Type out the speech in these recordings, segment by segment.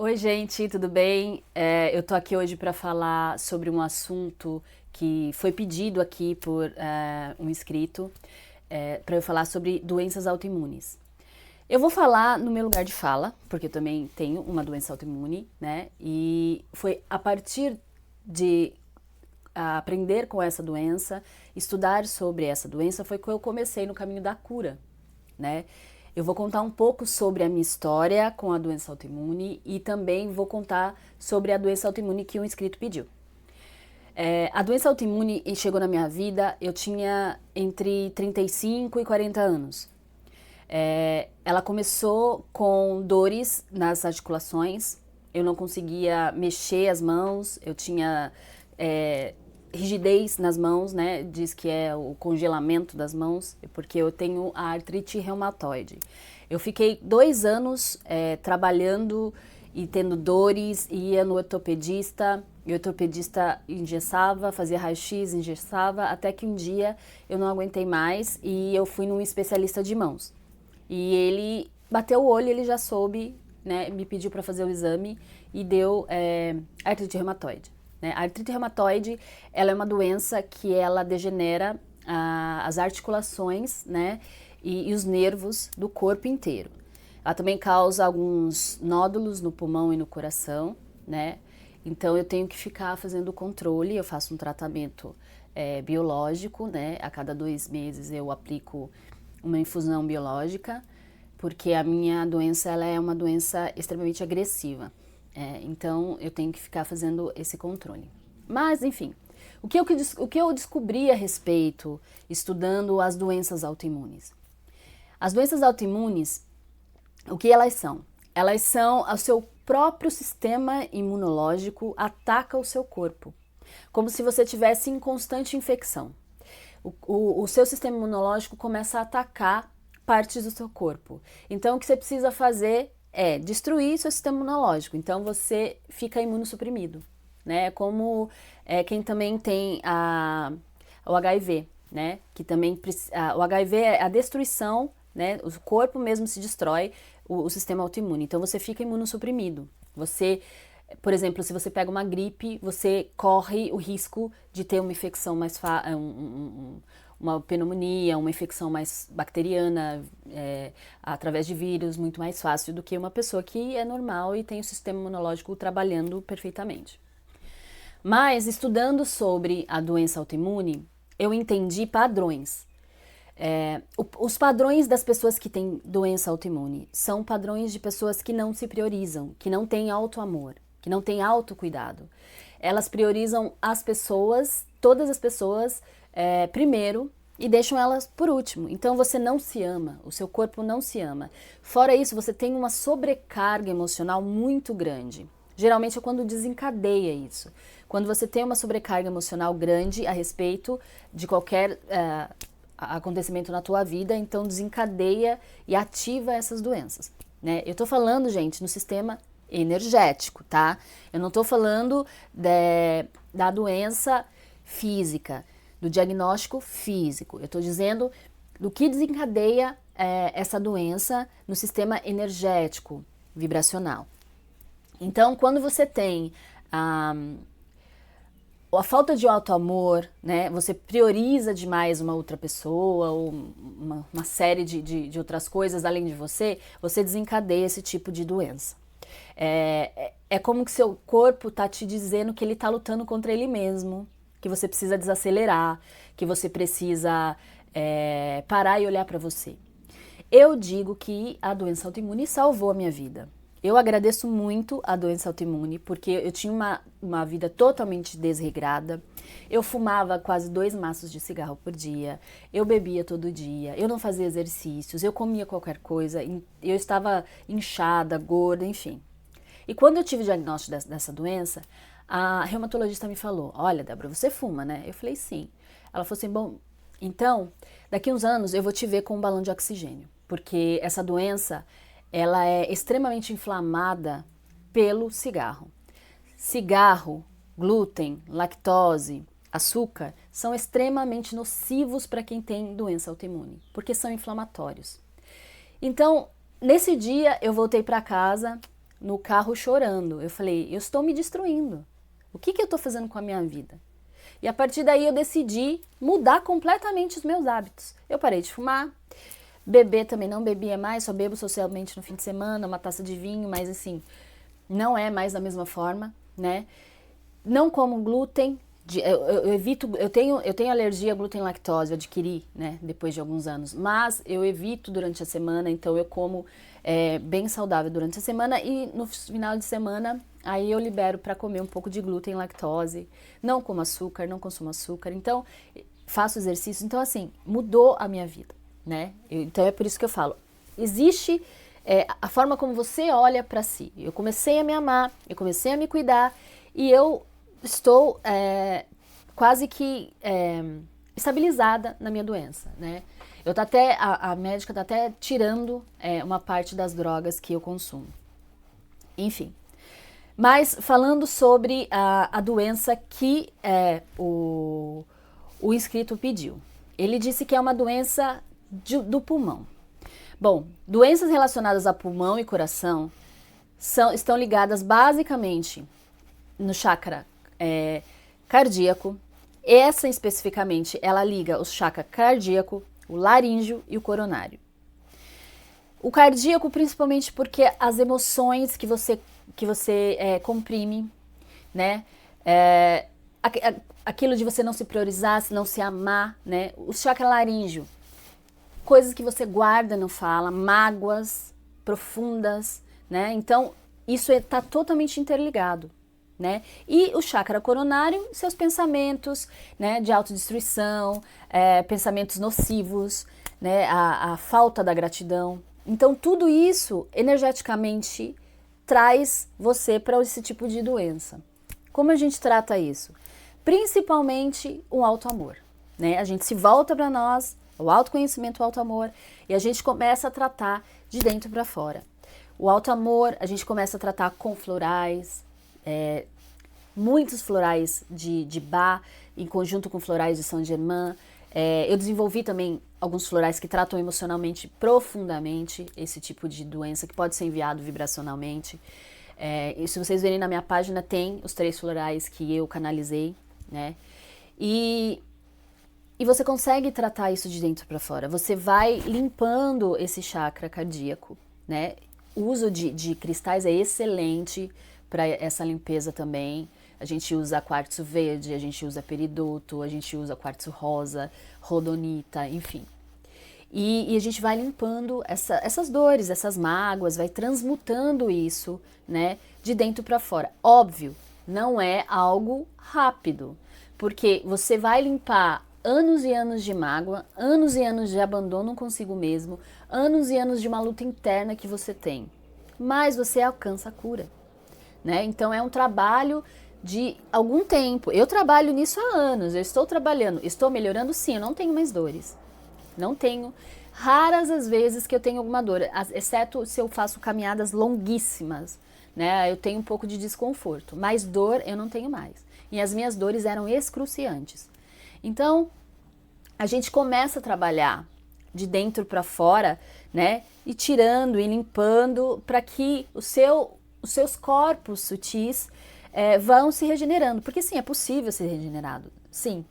Oi, gente, tudo bem? Eu tô aqui hoje para falar sobre um assunto que foi pedido aqui por um inscrito, para eu falar sobre doenças autoimunes. Eu vou falar no meu lugar de fala, porque eu também tenho uma doença autoimune, né? E foi a partir de aprender com essa doença, estudar sobre essa doença, foi que eu comecei no caminho da cura, né? Eu vou contar um pouco sobre a minha história com a doença autoimune e também vou contar sobre a doença autoimune que um inscrito pediu. A doença autoimune chegou na minha vida, eu tinha entre 35 e 40 anos. Ela começou com dores nas articulações, eu não conseguia mexer as mãos, eu tinha rigidez nas mãos, né? Diz que é o congelamento das mãos, porque eu tenho a artrite reumatoide. Eu fiquei 2 anos trabalhando e tendo dores, ia no ortopedista, e o ortopedista engessava, fazia raio-x, engessava, até que um dia eu não aguentei mais e eu fui num especialista de mãos. E ele bateu o olho, ele já soube, né, me pediu para fazer o exame e deu artrite reumatoide. Né? A artrite reumatoide, ela é uma doença que ela degenera as articulações, né, e os nervos do corpo inteiro. Ela também causa alguns nódulos no pulmão e no coração, né? Então eu tenho que ficar fazendo controle, eu faço um tratamento biológico, né? A cada 2 meses eu aplico uma infusão biológica, porque a minha doença ela é uma doença extremamente agressiva. Então eu tenho que ficar fazendo esse controle. Mas, enfim, o que eu descobri a respeito, estudando as doenças autoimunes? As doenças autoimunes, o que elas são? Elas são o seu próprio sistema imunológico ataca o seu corpo, como se você tivesse em constante infecção. O seu sistema imunológico começa a atacar partes do seu corpo. Então, o que você precisa fazer é destruir seu sistema imunológico. Então, você fica imunossuprimido, né? Como quem também tem o HIV, né? Que também o HIV é a destruição, né? O corpo mesmo se destrói o sistema autoimune. Então, você fica imunossuprimido. Você por exemplo, se você pega uma gripe, você corre o risco de ter uma infecção mais uma pneumonia, uma infecção mais bacteriana, através de vírus, muito mais fácil do que uma pessoa que é normal e tem o sistema imunológico trabalhando perfeitamente. Mas, estudando sobre a doença autoimune, eu entendi padrões. Os padrões das pessoas que têm doença autoimune são padrões de pessoas que não se priorizam, que não têm autoamor, que não têm autocuidado. Elas priorizam as pessoas, todas as pessoas, primeiro e deixam elas por último. Então você não se ama, o seu corpo não se ama. Fora isso, você tem uma sobrecarga emocional muito grande. Geralmente é quando desencadeia isso. Quando você tem uma sobrecarga emocional grande a respeito de qualquer acontecimento na tua vida, então desencadeia e ativa essas doenças, né? Eu tô falando, gente, no sistema energético, tá? Eu não tô falando da doença física, do diagnóstico físico. Eu tô dizendo do que desencadeia essa doença no sistema energético, vibracional. Então, quando você tem a falta de autoamor, né? Você prioriza demais uma outra pessoa ou uma série de outras coisas além de você, você desencadeia esse tipo de doença. É como que seu corpo tá te dizendo que ele tá lutando contra ele mesmo, que você precisa desacelerar, que você precisa parar e olhar para você. Eu digo que a doença autoimune salvou a minha vida. Eu agradeço muito a doença autoimune, porque eu tinha uma vida totalmente desregrada. Eu fumava quase 2 maços de cigarro por dia, eu bebia todo dia, eu não fazia exercícios, eu comia qualquer coisa, eu estava inchada, gorda, enfim. E quando eu tive o diagnóstico dessa doença, a reumatologista me falou: olha, Débora, você fuma, né? Eu falei: sim. Ela falou assim: bom, então, daqui uns anos eu vou te ver com um balão de oxigênio, porque essa doença ela é extremamente inflamada pelo cigarro. Cigarro, glúten, lactose, açúcar são extremamente nocivos para quem tem doença autoimune, porque são inflamatórios. Então, nesse dia eu voltei para casa, no carro chorando. Eu falei, eu estou me destruindo. O que eu estou fazendo com a minha vida? E a partir daí eu decidi mudar completamente os meus hábitos. Eu parei de fumar, beber também não bebia mais, só bebo socialmente no fim de semana, uma taça de vinho, mas assim, não é mais da mesma forma, né? Não como glúten, eu evito, eu tenho alergia a glúten e lactose, eu adquiri, né, depois de alguns anos, mas eu evito durante a semana, então eu como bem saudável durante a semana e no final de semana aí eu libero para comer um pouco de glúten e lactose, não como açúcar, não consumo açúcar, então faço exercício, então assim, mudou a minha vida, né? Então é por isso que eu falo, existe a forma como você olha para si. Eu comecei a me amar, eu comecei a me cuidar e eu estou quase que estabilizada na minha doença, né? Eu tô até, a médica está até tirando uma parte das drogas que eu consumo. Enfim. Mas falando sobre a doença que o inscrito pediu. Ele disse que é uma doença do pulmão. Bom, doenças relacionadas a pulmão e coração estão ligadas basicamente no chakra cardíaco. Essa especificamente, ela liga o chakra cardíaco, o laríngeo e o coronário. O cardíaco principalmente porque as emoções que você comprime, né? Aquilo de você não se priorizar, não se amar, né? O chakra laríngeo, coisas que você guarda, não fala, mágoas profundas, né? Então, isso está totalmente interligado, né? E o chakra coronário, seus pensamentos, né, de autodestruição, pensamentos nocivos, né, a falta da gratidão. Então, tudo isso, energeticamente, traz você para esse tipo de doença. Como a gente trata isso? Principalmente o auto-amor, né? A gente se volta para nós, o autoconhecimento, o auto-amor, e a gente começa a tratar de dentro para fora. O auto-amor, a gente começa a tratar com florais, muitos florais de Bach, em conjunto com florais de Saint-Germain. Eu desenvolvi também alguns florais que tratam emocionalmente profundamente esse tipo de doença, que pode ser enviado vibracionalmente. E se vocês verem na minha página, tem os 3 florais que eu canalizei, né? E você consegue tratar isso de dentro para fora. Você vai limpando esse chakra cardíaco, né? O uso de cristais é excelente para essa limpeza também. A gente usa quartzo verde, a gente usa peridoto, a gente usa quartzo rosa, rodonita, enfim. E a gente vai limpando essas dores, essas mágoas, vai transmutando isso, né, de dentro para fora. Óbvio, não é algo rápido, porque você vai limpar anos e anos de mágoa, anos e anos de abandono consigo mesmo, anos e anos de uma luta interna que você tem. Mas você alcança a cura, né? Então é um trabalho de algum tempo. Eu trabalho nisso há anos, eu estou trabalhando, estou melhorando sim, eu não tenho mais dores. Não tenho. Raras as vezes que eu tenho alguma dor, exceto se eu faço caminhadas longuíssimas, né? Eu tenho um pouco de desconforto, mas dor eu não tenho mais. E as minhas dores eram excruciantes. Então, a gente começa a trabalhar de dentro para fora, né? E tirando e limpando para que os seus corpos sutis vão se regenerando. Porque sim, é possível ser regenerado, sim.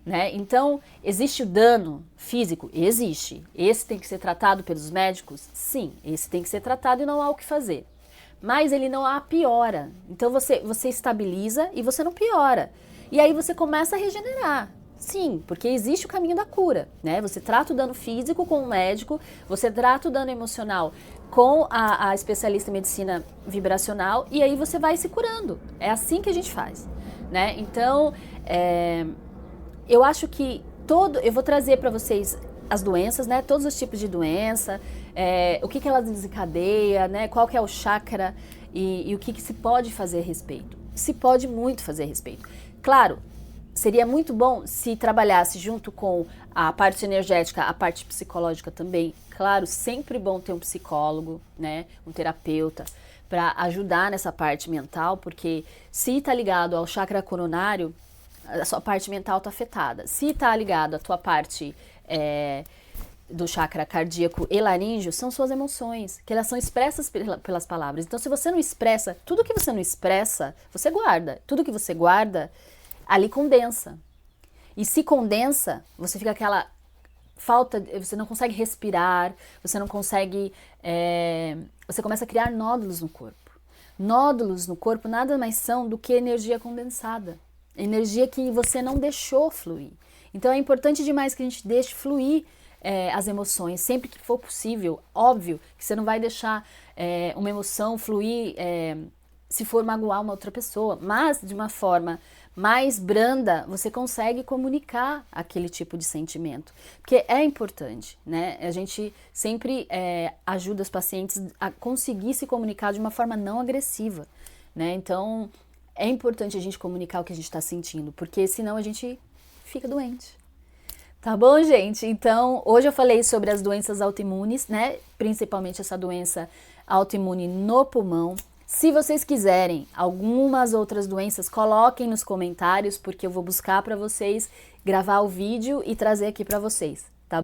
Né? Então, existe o dano físico? Existe. Esse tem que ser tratado pelos médicos? Sim, esse tem que ser tratado e não há o que fazer. Mas ele não há piora. Então, você estabiliza e você não piora. E aí você começa a regenerar. Sim, porque existe o caminho da cura, né? Você trata o dano físico com o médico, você trata o dano emocional com a especialista em medicina vibracional e aí você vai se curando. É assim que a gente faz, né? Então, eu acho que eu vou trazer para vocês as doenças, né? Todos os tipos de doença, o que ela desencadeia, né? Qual que é o chakra e o que se pode fazer a respeito. Se pode muito fazer a respeito. Claro, seria muito bom se trabalhasse junto com a parte energética, a parte psicológica também. Claro, sempre bom ter um psicólogo, né? Um terapeuta para ajudar nessa parte mental, porque se está ligado ao chakra coronário, a sua parte mental está afetada. Se está ligado à tua parte do chakra cardíaco e laríngeo são suas emoções, que elas são expressas pelas palavras. Então, se você não expressa, tudo que você não expressa, você guarda. Tudo que você guarda, ali condensa. E se condensa, você fica aquela falta, você não consegue respirar, você não consegue, você começa a criar nódulos no corpo. Nódulos no corpo nada mais são do que energia condensada, energia que você não deixou fluir. Então é importante demais que a gente deixe fluir as emoções, sempre que for possível. Óbvio que você não vai deixar uma emoção fluir se for magoar uma outra pessoa, mas de uma forma mais branda, você consegue comunicar aquele tipo de sentimento. Porque é importante, né? A gente sempre ajuda os pacientes a conseguir se comunicar de uma forma não agressiva, né? Então, é importante a gente comunicar o que a gente está sentindo, porque senão a gente fica doente. Tá bom, gente? Então, hoje eu falei sobre as doenças autoimunes, né? Principalmente essa doença autoimune no pulmão. Se vocês quiserem algumas outras doenças, coloquem nos comentários, porque eu vou buscar para vocês, gravar o vídeo e trazer aqui para vocês.